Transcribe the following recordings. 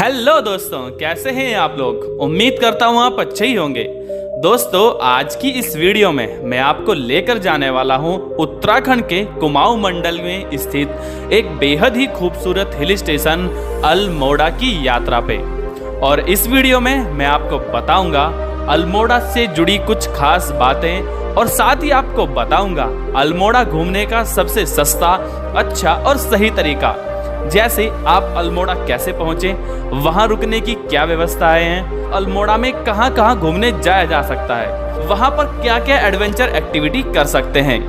Hello दोस्तों, कैसे हैं आप लोग। उम्मीद करता हूँ आप अच्छे ही होंगे। दोस्तों, आज की इस वीडियो में मैं आपको लेकर जाने वाला हूँ उत्तराखंड के कुमाऊं मंडल में स्थित एक बेहद ही खूबसूरत हिल स्टेशन अल्मोड़ा की यात्रा पे। और इस वीडियो में मैं आपको बताऊंगा अल्मोड़ा से जुड़ी कुछ खास बातें और साथ ही आपको बताऊंगा अल्मोड़ा घूमने का सबसे सस्ता, अच्छा और सही तरीका। जैसे आप अल्मोड़ा कैसे पहुंचे, वहां रुकने की क्या व्यवस्थाएं हैं, अल्मोड़ा में कहां कहां घूमने जाया जा सकता है, वहां पर क्या क्या एडवेंचर एक्टिविटी कर सकते हैं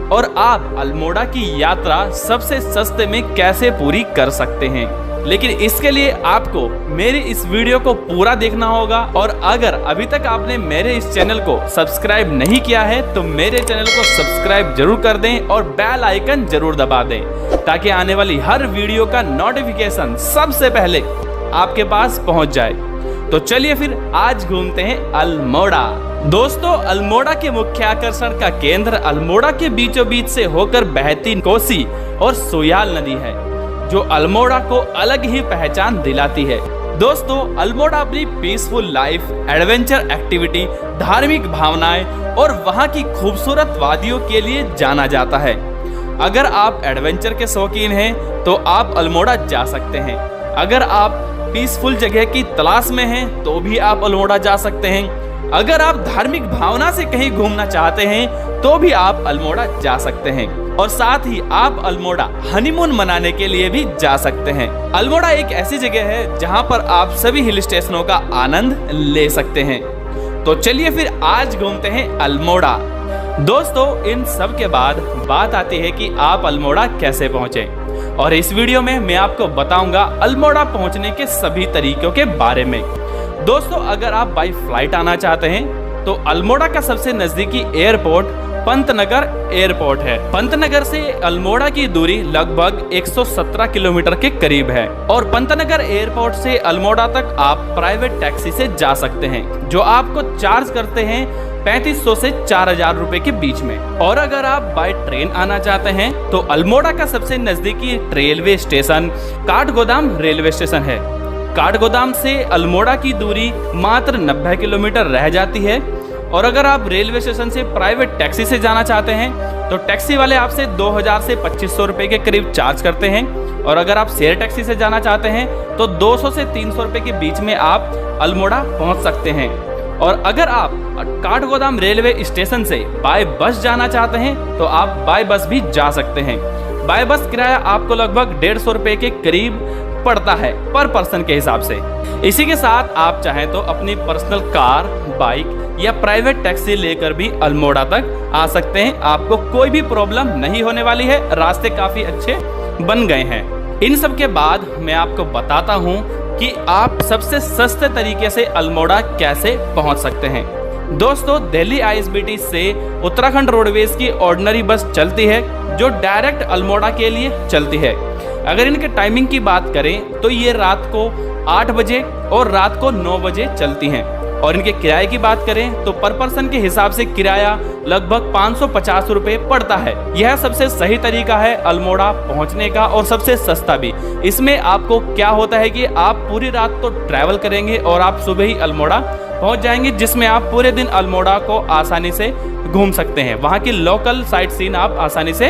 और आप अल्मोड़ा की यात्रा सबसे सस्ते में कैसे पूरी कर सकते हैं। लेकिन इसके लिए आपको मेरे इस वीडियो को पूरा देखना होगा। और अगर अभी तक आपने मेरे इस चैनल को सब्सक्राइब नहीं किया है तो मेरे चैनल को सब्सक्राइब जरूर कर दें और बेल आइकन जरूर दबा दें, ताकि आने वाली हर वीडियो का नोटिफिकेशन सबसे पहले आपके पास पहुंच जाए। तो चलिए फिर आज घूमते हैं अल्मोड़ा। दोस्तों, अल्मोड़ा के मुख्य आकर्षण का केंद्र अल्मोड़ा के बीचों बीच से होकर बहती कोसी और सोयाल नदी है, जो अल्मोड़ा को अलग ही पहचान दिलाती है। दोस्तों, अल्मोड़ा अपनी पीसफुल लाइफ, एडवेंचर एक्टिविटी, धार्मिक भावनाएं और वहां की खूबसूरत वादियों के लिए जाना जाता है। अगर आप एडवेंचर के शौकीन हैं तो आप अल्मोड़ा जा सकते हैं। अगर आप पीसफुल जगह की तलाश में हैं तो भी आप अल्मोड़ा जा सकते हैं। अगर आप धार्मिक भावना से कहीं घूमना चाहते हैं तो भी आप अल्मोड़ा जा सकते हैं। और साथ ही आप अल्मोड़ा हनीमून मनाने के लिए भी जा सकते हैं। अल्मोड़ा एक ऐसी जगह है जहां पर आप सभी हिल स्टेशनों का आनंद ले सकते हैं। तो चलिए फिर आज घूमते हैं अल्मोड़ा। दोस्तों, इन सब के बाद बात आती है कि आप अल्मोड़ा कैसे पहुंचे। और इस वीडियो में मैं आपको बताऊंगा अल्मोड़ा पहुंचने के सभी तरीकों के बारे में। दोस्तों, अगर आप बाई फ्लाइट आना चाहते हैं तो अल्मोड़ा का सबसे नजदीकी एयरपोर्ट पंतनगर एयरपोर्ट है। पंतनगर से अल्मोड़ा की दूरी लगभग 117 किलोमीटर के करीब है। और पंतनगर एयरपोर्ट से अल्मोड़ा तक आप प्राइवेट टैक्सी से जा सकते हैं, जो आपको चार्ज करते हैं 3500 से 4000 रुपए के बीच में। और अगर आप बाय ट्रेन आना चाहते हैं तो अल्मोड़ा का सबसे नजदीकी railway station Kathgodam railway station है। काठगोदाम से अल्मोड़ा की दूरी मात्र 90 किलोमीटर रह जाती है। और अगर आप रेलवे स्टेशन से प्राइवेट टैक्सी से जाना चाहते हैं तो टैक्सी वाले आपसे 2000 से 2500 रुपए के करीब चार्ज करते हैं। और अगर आप शेयर टैक्सी से जाना चाहते हैं तो 200 से 300 रुपए के बीच में आप अल्मोड़ा पहुंच सकते हैं। और अगर आप काठगोदाम रेलवे स्टेशन से बाय बस जाना चाहते हैं तो आप बाय बस भी जा सकते हैं। बाय बस किराया आपको लगभग 150 रुपए के करीब पड़ता है पर पर्सन के हिसाब से। इसी के साथ आप चाहें तो अपनी पर्सनल कार, बाइक या प्राइवेट टैक्सी लेकर भी अल्मोड़ा तक आ सकते हैं। आपको कोई भी प्रॉब्लम नहीं होने वाली है, रास्ते काफी अच्छे बन गए हैं। इन सब के बाद मैं आपको बताता हूँ कि आप सबसे सस्ते तरीके से अल्मोड़ा कैसे पहुँच सकते हैं। दोस्तों, दिल्ली ISBT से उत्तराखंड रोडवेज की ऑर्डिनरी बस चलती है, जो डायरेक्ट अल्मोड़ा के लिए चलती है। अगर इनके टाइमिंग की बात करें तो ये रात को 8 बजे और रात को 9 बजे चलती हैं। और इनके किराए की बात करें तो पर पर्सन के हिसाब से किराया लगभग 550 रुपए पड़ता है। यह सबसे सही तरीका है अल्मोड़ा पहुंचने का और सबसे सस्ता भी। इसमें आपको क्या होता है कि आप पूरी रात तो ट्रैवल करेंगे और आप सुबह ही अल्मोड़ा पहुंच जाएंगे, जिसमें आप पूरे दिन अल्मोड़ा को आसानी से घूम सकते हैं। वहाँ की लोकल साइट सीन आप आसानी से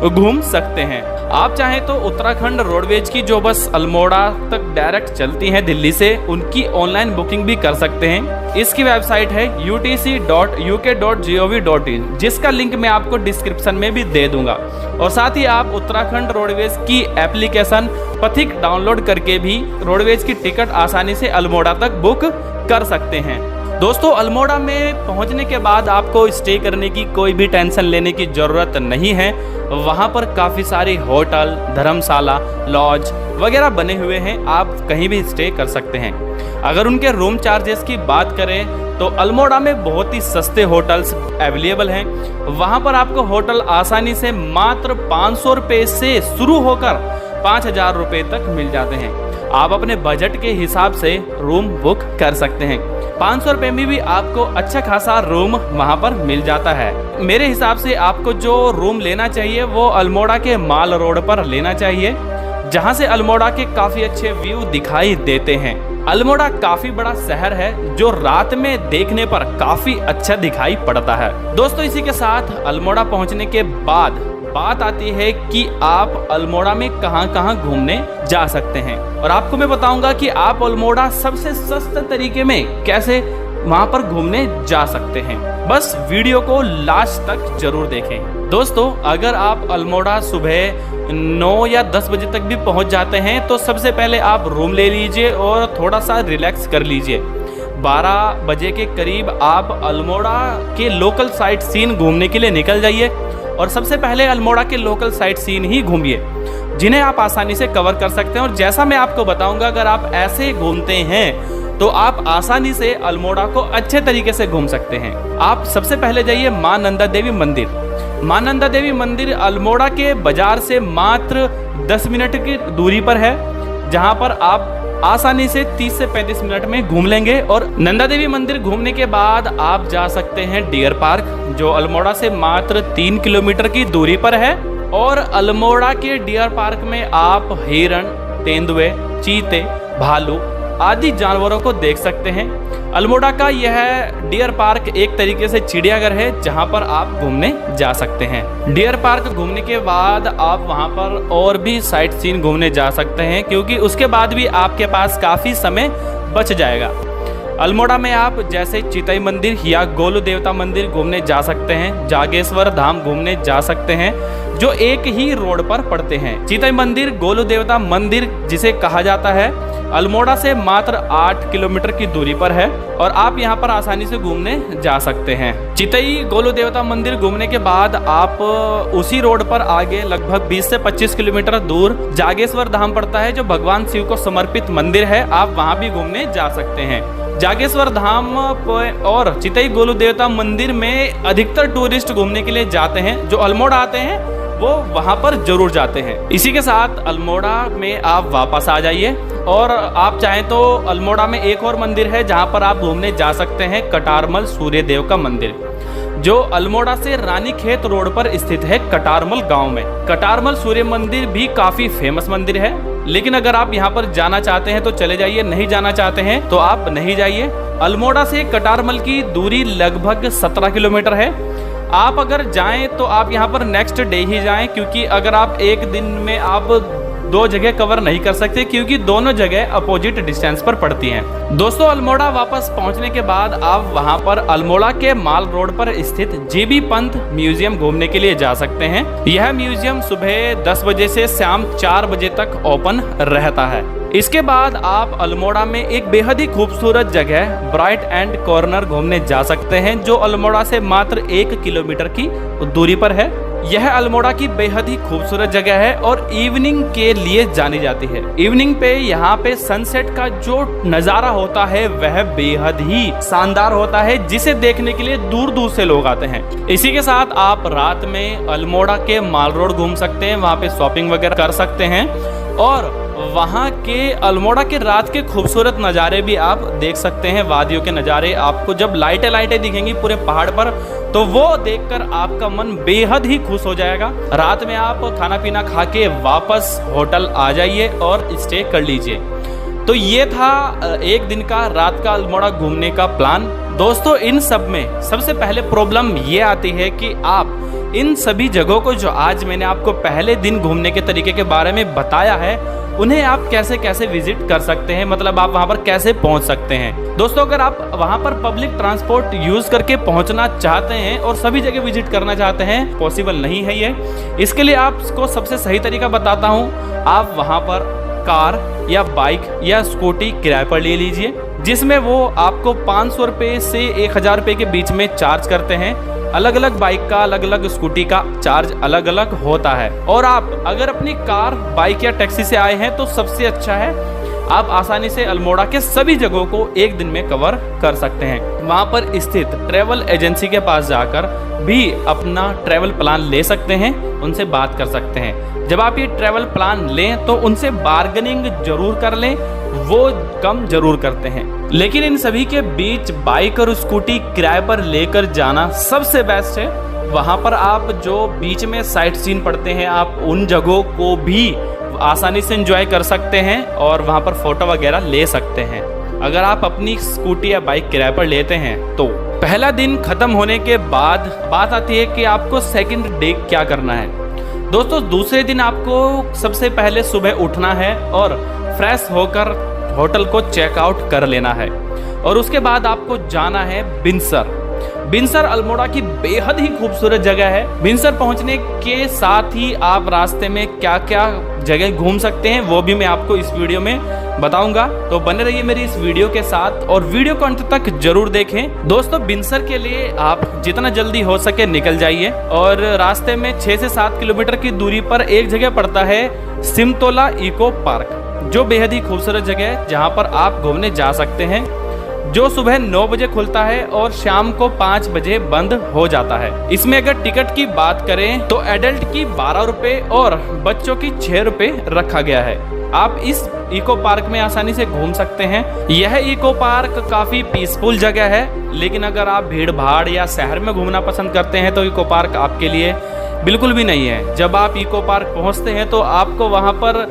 घूम सकते हैं। आप चाहें तो उत्तराखंड रोडवेज की जो बस अल्मोड़ा तक डायरेक्ट चलती हैं दिल्ली से, उनकी ऑनलाइन बुकिंग भी कर सकते हैं। इसकी वेबसाइट है utc.uk.gov.in, जिसका लिंक मैं आपको डिस्क्रिप्शन में भी दे दूंगा। और साथ ही आप उत्तराखंड रोडवेज की एप्लीकेशन पथिक डाउनलोड करके भी रोडवेज की टिकट आसानी से अल्मोड़ा तक बुक कर सकते हैं। दोस्तों, अल्मोड़ा में पहुंचने के बाद आपको स्टे करने की कोई भी टेंशन लेने की ज़रूरत नहीं है। वहां पर काफ़ी सारी होटल, धर्मशाला, लॉज वगैरह बने हुए हैं, आप कहीं भी स्टे कर सकते हैं। अगर उनके रूम चार्जेस की बात करें तो अल्मोड़ा में बहुत ही सस्ते होटल्स अवेलेबल हैं। वहां पर आपको होटल आसानी से मात्र 500 रुपये से शुरू होकर 5000 रुपये तक मिल जाते हैं। आप अपने बजट के हिसाब से रूम बुक कर सकते हैं। 500 रुपये में भी आपको अच्छा खासा रूम वहां पर मिल जाता है। मेरे हिसाब से आपको जो रूम लेना चाहिए वो अल्मोड़ा के माल रोड पर लेना चाहिए, जहां से अल्मोड़ा के काफी अच्छे व्यू दिखाई देते हैं। अल्मोड़ा काफी बड़ा शहर है जो रात में देखने पर काफी अच्छा दिखाई पड़ता है। दोस्तों इसी के साथ अल्मोड़ा पहुंचने के बाद बात आती है कि आप अल्मोड़ा में कहां घूमने जा सकते हैं, और आपको मैं बताऊंगा कि आप अल्मोड़ा सबसे सस्ते तरीके में कैसे वहां पर घूमने जा सकते हैं। बस वीडियो को लास्ट तक जरूर देखें। दोस्तों अगर आप अल्मोड़ा सुबह 9 या 10 बजे तक भी पहुंच जाते हैं तो सबसे पहले आप रूम ले लीजिए और थोड़ा सा रिलैक्स कर लीजिए। 12 बजे के करीब आप अल्मोड़ा के लोकल साइट सीन घूमने के लिए निकल जाइए, और सबसे पहले अल्मोड़ा के लोकल साइट सीन ही घूमिए जिन्हें आप आसानी से कवर कर सकते हैं। और जैसा मैं आपको बताऊंगा, अगर आप ऐसे घूमते हैं तो आप आसानी से अल्मोड़ा को अच्छे तरीके से घूम सकते हैं। आप सबसे पहले जाइए मां नंदा देवी मंदिर। मां नंदा देवी मंदिर अल्मोड़ा के बाजार से मात्र 10 मिनट की दूरी पर है, जहां पर आप आसानी से 30 से 35 मिनट में घूम लेंगे। और नंदा देवी मंदिर घूमने के बाद आप जा सकते हैं डियर पार्क, जो अल्मोड़ा से मात्र 3 किलोमीटर की दूरी पर है। और अल्मोड़ा के डियर पार्क में आप हिरण, तेंदुए, चीते, भालू आदि जानवरों को देख सकते हैं। अल्मोड़ा का यह डियर पार्क एक तरीके से चिड़ियाघर है जहां पर आप घूमने जा सकते हैं। डियर पार्क घूमने के बाद आप वहां पर और भी साइट सीन घूमने जा सकते हैं, क्योंकि उसके बाद भी आपके पास काफी समय बच जाएगा। अल्मोड़ा में आप जैसे चितई मंदिर या गोलू देवता मंदिर घूमने जा सकते हैं, जागेश्वर धाम घूमने जा सकते हैं, जो एक ही रोड पर पड़ते हैं। चितई मंदिर, गोलू देवता मंदिर जिसे कहा जाता है, अल्मोड़ा से मात्र 8 किलोमीटर की दूरी पर है, और आप यहां पर आसानी से घूमने जा सकते हैं। चितई गोलू देवता मंदिर घूमने के बाद आप उसी रोड पर आगे लगभग 20 से 25 किलोमीटर दूर जागेश्वर धाम पड़ता है, जो भगवान शिव को समर्पित मंदिर है। आप वहां भी घूमने जा सकते हैं। जागेश्वर धाम और चितई गोलू देवता मंदिर में अधिकतर टूरिस्ट घूमने के लिए जाते हैं। जो अल्मोड़ा आते हैं वो वहां पर जरूर जाते हैं। इसी के साथ अल्मोड़ा में आप वापस आ जाइए, और आप चाहें तो अल्मोड़ा में एक और मंदिर है जहां पर आप घूमने जा सकते हैं, कटारमल सूर्य देव का मंदिर, जो अल्मोड़ा से रानीखेत रोड पर स्थित है, कटारमल गांव में। कटारमल सूर्य मंदिर भी काफी फेमस मंदिर है, लेकिन अगर आप यहां पर जाना चाहते हैं तो चले जाइए, नहीं जाना चाहते हैं तो आप नहीं जाइए। अल्मोड़ा से कटारमल की दूरी लगभग 17 किलोमीटर है। आप अगर जाएं तो आप यहां पर नेक्स्ट डे ही जाएं, क्योंकि अगर आप एक दिन में आप 2 जगह कवर नहीं कर सकते, क्योंकि दोनों जगह अपोजिट डिस्टेंस पर पड़ती हैं। दोस्तों अल्मोड़ा वापस पहुंचने के बाद आप वहां पर अल्मोड़ा के माल रोड पर स्थित जीबी पंत म्यूजियम घूमने के लिए जा सकते हैं। यह म्यूजियम सुबह 10 बजे से शाम 4 बजे तक ओपन रहता है। इसके बाद आप अल्मोड़ा में एक बेहद ही खूबसूरत जगह ब्राइट एंड कॉर्नर घूमने जा सकते हैं, जो अल्मोड़ा से मात्र 1 किलोमीटर की दूरी पर है। यह अल्मोड़ा की बेहद ही खूबसूरत जगह है और इवनिंग के लिए जानी जाती है। इवनिंग पे यहाँ पे सनसेट का जो नज़ारा होता है वह बेहद ही शानदार होता है, जिसे देखने के लिए दूर दूर से लोग आते हैं। इसी के साथ आप रात में अल्मोड़ा के माल रोड घूम सकते हैं, वहाँ पे शॉपिंग वगैरह कर सकते हैं, और वहाँ के अल्मोड़ा के रात के खूबसूरत नज़ारे भी आप देख सकते हैं। वादियों के नज़ारे आपको जब लाइटें दिखेंगी पूरे पहाड़ पर, तो वो देखकर आपका मन बेहद ही खुश हो जाएगा। रात में आप खाना पीना खा के वापस होटल आ जाइए और स्टे कर लीजिए। तो ये था एक दिन का रात का अल्मोड़ा घूमने का प्लान। दोस्तों इन सब में सबसे पहले प्रॉब्लम ये आती है कि आप इन सभी जगहों को जो आज मैंने आपको पहले दिन घूमने के तरीके के बारे में बताया है, उन्हें आप कैसे कैसे विजिट कर सकते हैं, मतलब आप वहां पर कैसे पहुंच सकते हैं। दोस्तों अगर आप वहां पर पब्लिक ट्रांसपोर्ट यूज करके पहुंचना चाहते हैं और सभी जगह विजिट करना चाहते हैं, पॉसिबल नहीं है ये। इसके लिए आपको सबसे सही तरीका बताता हूं, आप वहां पर कार या बाइक या स्कूटी किराए पर ले लीजिए, जिसमें वो आपको 500 रुपये से 1000 रुपये के बीच में चार्ज करते हैं। अलग अलग बाइक का, अलग अलग स्कूटी का चार्ज अलग अलग होता है। और आप अगर अपनी कार, बाइक या टैक्सी से आए हैं तो सबसे अच्छा है आप आसानी से अल्मोड़ा के सभी जगहों को एक दिन में कवर कर सकते हैं। वहां पर स्थित ट्रैवल एजेंसी के पास जाकर भी अपना ट्रैवल प्लान ले सकते हैं, उनसे बात कर सकते हैं। जब आप ये ट्रैवल प्लान लें तो उनसे बार्गेनिंग जरूर कर लें, वो कम जरूर करते हैं। लेकिन इन सभी के बीच बाइक और स्कूटी किराए पर लेकर जाना सबसे बेस्ट है। वहाँ पर आप जो बीच में साइट सीन पड़ते हैं, आप उन जगहों को भी आसानी से एंजॉय कर सकते हैं और वहाँ पर फोटो वगैरह ले सकते हैं। अगर आप अपनी स्कूटी या बाइक किराए पर लेते हैं तो पहला दिन खत्म होने के बाद बात आती है कि आपको सेकंड डे क्या करना है। दोस्तों, दूसरे दिन आपको सबसे पहले सुबह उठना है और फ्रेश होकर होटल को चेकआउट कर लेना है और उसके बाद आपको जाना है बिनसर। बिनसर अल्मोड़ा की बेहद ही खूबसूरत जगह है। बिनसर पहुंचने के साथ ही आप रास्ते में क्या क्या जगह घूम सकते हैं वो भी मैं आपको इस वीडियो में बताऊंगा, तो बने रहिए मेरी इस वीडियो के साथ और वीडियो को अंत तक जरूर देखें। दोस्तों, बिनसर के लिए आप जितना जल्दी हो सके निकल जाइए और रास्ते में 6 से 7 किलोमीटर की दूरी पर एक जगह पड़ता है सिमतोला इको पार्क, जो बेहद ही खूबसूरत जगह है जहाँ पर आप घूमने जा सकते हैं, जो सुबह 9 बजे खुलता है और शाम को 5 बजे बंद हो जाता है। इसमें अगर टिकट की बात करें तो एडल्ट की 12 रुपए और बच्चों की 6 रुपए रखा गया है। आप इस इको पार्क में आसानी से घूम सकते हैं। यह इको पार्क काफी पीसफुल जगह है, लेकिन अगर आप भीड़ भाड़ या शहर में घूमना पसंद करते हैं तो इको पार्क आपके लिए बिल्कुल भी नहीं है। जब आप इको पार्क पहुंचते हैं तो आपको वहां पर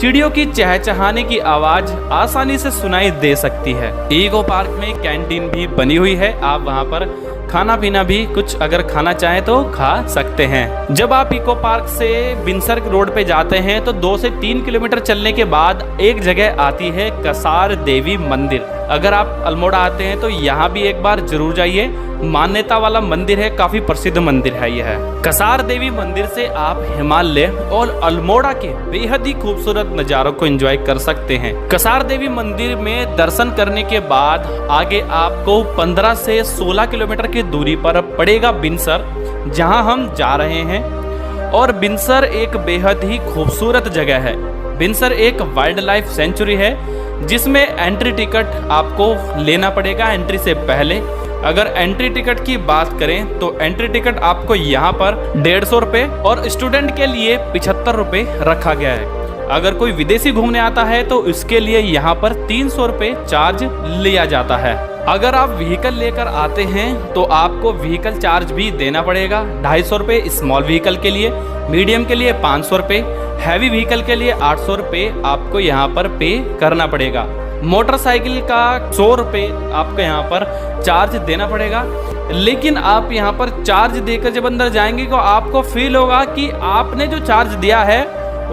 चिड़ियों की चहचहाने की आवाज आसानी से सुनाई दे सकती है। इको पार्क में कैंटीन भी बनी हुई है, आप वहां पर खाना पीना भी कुछ अगर खाना चाहें तो खा सकते हैं। जब आप इको पार्क से बिनसर रोड पे जाते हैं तो 2 से 3 किलोमीटर चलने के बाद एक जगह आती है कसार देवी मंदिर। अगर आप अल्मोड़ा आते हैं तो यहाँ भी एक बार जरूर जाइए। मान्यता वाला मंदिर है, काफी प्रसिद्ध मंदिर है यह। कसार देवी मंदिर से आप हिमालय और अल्मोड़ा के बेहद ही खूबसूरत नजारों को एंजॉय कर सकते हैं। कसार देवी मंदिर में दर्शन करने के बाद आगे आपको 15 से 16 किलोमीटर की दूरी पर पड़ेगा बिनसर, जहां हम जा रहे हैं। और बिनसर एक बेहद ही खूबसूरत जगह है। बिनसर एक वाइल्ड लाइफ सेंचुरी है जिसमें एंट्री टिकट आपको लेना पड़ेगा एंट्री से पहले। अगर एंट्री टिकट की बात करें तो एंट्री टिकट आपको यहाँ पर 150 रुपये और स्टूडेंट के लिए 75 रुपये रखा गया है। अगर कोई विदेशी घूमने आता है तो इसके लिए यहाँ पर 300 रुपये चार्ज लिया जाता है। अगर आप व्हीकल लेकर आते हैं तो आपको व्हीकल चार्ज भी देना पड़ेगा। 250 रुपये स्मॉल व्हीकल के लिए, मीडियम के लिए 500 रुपये, हैवी व्हीकल के लिए 800 रुपये आपको यहाँ पर पे करना पड़ेगा। मोटरसाइकिल का 100 रुपये आपको यहाँ पर चार्ज देना पड़ेगा। लेकिन आप यहाँ पर चार्ज देकर जब अंदर जाएंगे तो आपको फील होगा कि आपने जो चार्ज दिया है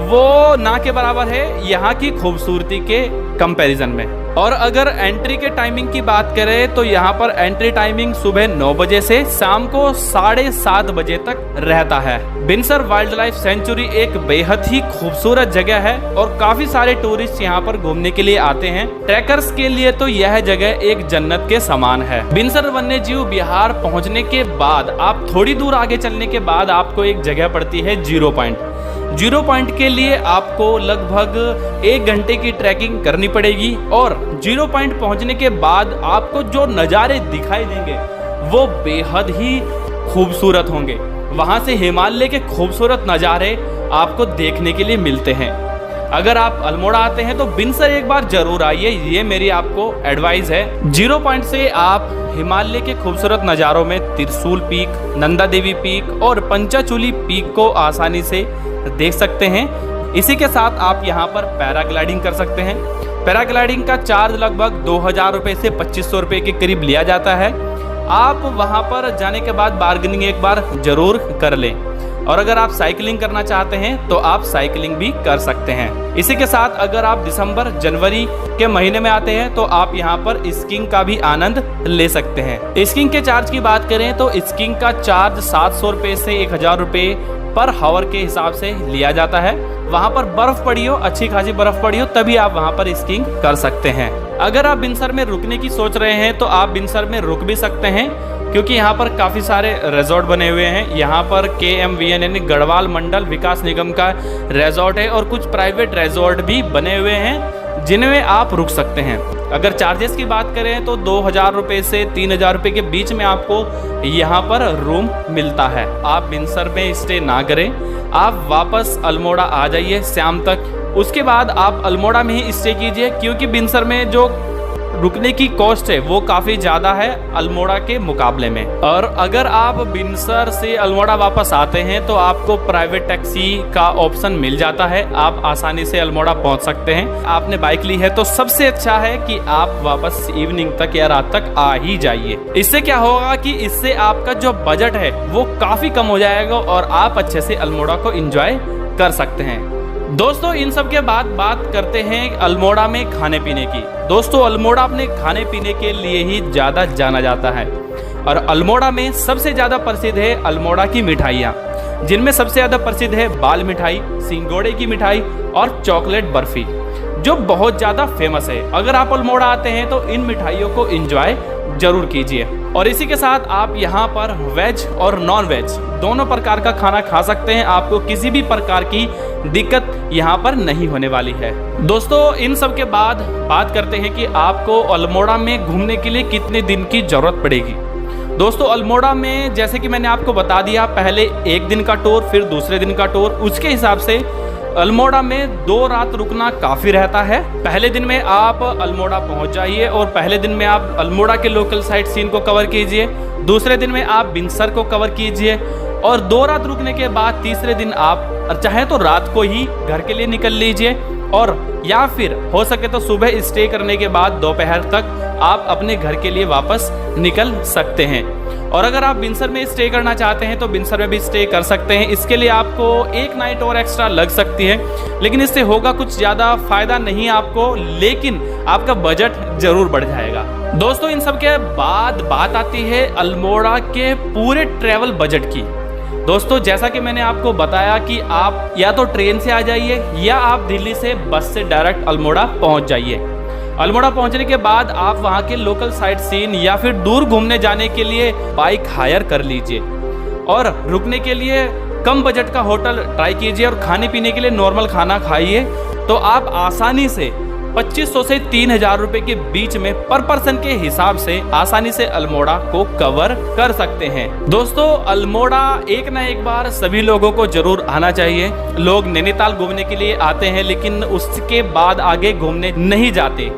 वो ना के बराबर है यहाँ की खूबसूरती के कंपैरिजन में। और अगर एंट्री के टाइमिंग की बात करें तो यहाँ पर एंट्री टाइमिंग सुबह 9 बजे से शाम को 7:30 बजे तक रहता है। बिनसर वाइल्ड लाइफ सेंचुरी एक बेहद ही खूबसूरत जगह है और काफी सारे टूरिस्ट यहाँ पर घूमने के लिए आते हैं। ट्रैकर्स के लिए तो यह जगह एक जन्नत के समान है। बिनसर वन्य जीव विहार पहुँचने के बाद आप थोड़ी दूर आगे चलने के बाद आपको एक जगह पड़ती है जीरो पॉइंट। जीरो पॉइंट के लिए आपको लगभग 1 घंटे की ट्रैकिंग करनी पड़ेगी और जीरो पॉइंट पहुंचने के बाद आपको जो नज़ारे दिखाई देंगे वो बेहद ही खूबसूरत होंगे। वहां से हिमालय के खूबसूरत नज़ारे आपको देखने के लिए मिलते हैं। अगर आप अल्मोड़ा आते हैं तो बिनसर एक बार जरूर आइए, ये मेरी आपको एडवाइस है। जीरो पॉइंट से आप हिमालय के खूबसूरत नज़ारों में त्रिशूल पीक, नंदा देवी पीक और पंचाचूली पीक को आसानी से देख सकते हैं। इसी के साथ आप यहाँ पर पैराग्लाइडिंग कर सकते हैं। पैराग्लाइडिंग का चार्ज लगभग 2000 रुपये से 2500 रुपये के करीब लिया जाता है। आप वहाँ पर जाने के बाद बार्गेनिंग एक बार जरूर कर लें। और अगर आप साइकिलिंग करना चाहते हैं तो आप साइकिलिंग भी कर सकते हैं। इसी के साथ अगर आप दिसंबर जनवरी के महीने में आते हैं तो आप यहाँ पर स्कीइंग का भी आनंद ले सकते हैं। स्कीइंग के चार्ज की बात करें तो स्कीइंग का चार्ज 700 रुपये से 1000 रुपये पर हावर के हिसाब से लिया जाता है। वहाँ पर बर्फ पड़ी हो, अच्छी खासी बर्फ पड़ी हो, तभी आप वहाँ पर स्कीइंग कर सकते हैं। अगर आप बिनसर में रुकने की सोच रहे हैं तो आप बिनसर में रुक भी सकते हैं, क्योंकि यहाँ पर काफ़ी सारे रिजॉर्ट बने हुए हैं। यहाँ पर KMVN यानी गढ़वाल मंडल विकास निगम का रिजॉर्ट है और कुछ प्राइवेट रिजॉर्ट भी बने हुए हैं जिनमें आप रुक सकते हैं। अगर चार्जेस की बात करें तो 2000 रुपये से 3000 रुपये के बीच में आपको यहाँ पर रूम मिलता है। आप बिनसर में स्टे ना करें, आप वापस अल्मोड़ा आ जाइए शाम तक। उसके बाद आप अल्मोड़ा में ही स्टे कीजिए, क्योंकि बिनसर में जो रुकने की कॉस्ट है वो काफ़ी ज़्यादा है अल्मोड़ा के मुकाबले में। और अगर आप बिनसर से अल्मोड़ा वापस आते हैं तो आपको प्राइवेट टैक्सी का ऑप्शन मिल जाता है, आप आसानी से अल्मोड़ा पहुंच सकते हैं। आपने बाइक ली है तो सबसे अच्छा है कि आप वापस इवनिंग तक या रात तक आ ही जाइए। इससे क्या होगा कि इससे आपका जो बजट है वो काफ़ी कम हो जाएगा और आप अच्छे से अल्मोड़ा को एंजॉय कर सकते हैं। दोस्तों इन सब के बाद बात करते हैं अल्मोड़ा में खाने पीने की। दोस्तों अल्मोड़ा अपने खाने पीने के लिए ही ज़्यादा जाना जाता है और अल्मोड़ा में सबसे ज़्यादा प्रसिद्ध है अल्मोड़ा की मिठाइयाँ, जिनमें सबसे ज़्यादा प्रसिद्ध है बाल मिठाई, सिंगोड़े की मिठाई और चॉकलेट बर्फी, जो बहुत ज़्यादा फेमस है। अगर आप अल्मोड़ा आते हैं तो इन मिठाइयों को एंजॉय जरूर कीजिए। और इसी के साथ आप यहाँ पर वेज और नॉन वेज दोनों प्रकार का खाना खा सकते हैं, आपको किसी भी प्रकार की दिक्कत यहाँ पर नहीं होने वाली है। दोस्तों इन सब के बाद बात करते हैं कि आपको अल्मोड़ा में घूमने के लिए कितने दिन की ज़रूरत पड़ेगी। दोस्तों अल्मोड़ा में जैसे कि मैंने आपको बता दिया, पहले एक दिन का टूर फिर दूसरे दिन का टूर, उसके हिसाब से अल्मोड़ा में 2 रात रुकना काफ़ी रहता है। पहले दिन में आप अल्मोड़ा पहुंच जाइए और पहले दिन में आप अल्मोड़ा के लोकल साइट सीन को कवर कीजिए, दूसरे दिन में आप बिनसर को कवर कीजिए और 2 रात रुकने के बाद तीसरे दिन आप चाहे तो रात को ही घर के लिए निकल लीजिए और या फिर हो सके तो सुबह स्टे करने के बाद दोपहर तक आप अपने घर के लिए वापस निकल सकते हैं। और अगर आप बिनसर में स्टे करना चाहते हैं तो बिनसर में भी स्टे कर सकते हैं। इसके लिए आपको 1 नाइट और एक्स्ट्रा लग सकती है, लेकिन इससे होगा कुछ ज़्यादा फायदा नहीं आपको, लेकिन आपका बजट जरूर बढ़ जाएगा। दोस्तों इन सब के बाद बात आती है अल्मोड़ा के पूरे ट्रैवल बजट की। दोस्तों जैसा कि मैंने आपको बताया कि आप या तो ट्रेन से आ जाइए या आप दिल्ली से बस से डायरेक्ट अल्मोड़ा पहुंच जाइए। अल्मोड़ा पहुंचने के बाद आप वहां के लोकल साइट सीन या फिर दूर घूमने जाने के लिए बाइक हायर कर लीजिए और रुकने के लिए कम बजट का होटल ट्राई कीजिए और खाने पीने के लिए नॉर्मल खाना खाइए, तो आप आसानी से 2500 से 3000 रुपए के बीच में पर पर्सन के हिसाब से आसानी से अल्मोड़ा को कवर कर सकते हैं। दोस्तों अल्मोड़ा एक ना एक बार सभी लोगों को जरूर आना चाहिए। लोग नैनीताल घूमने के लिए आते हैं लेकिन उसके बाद आगे घूमने नहीं जाते।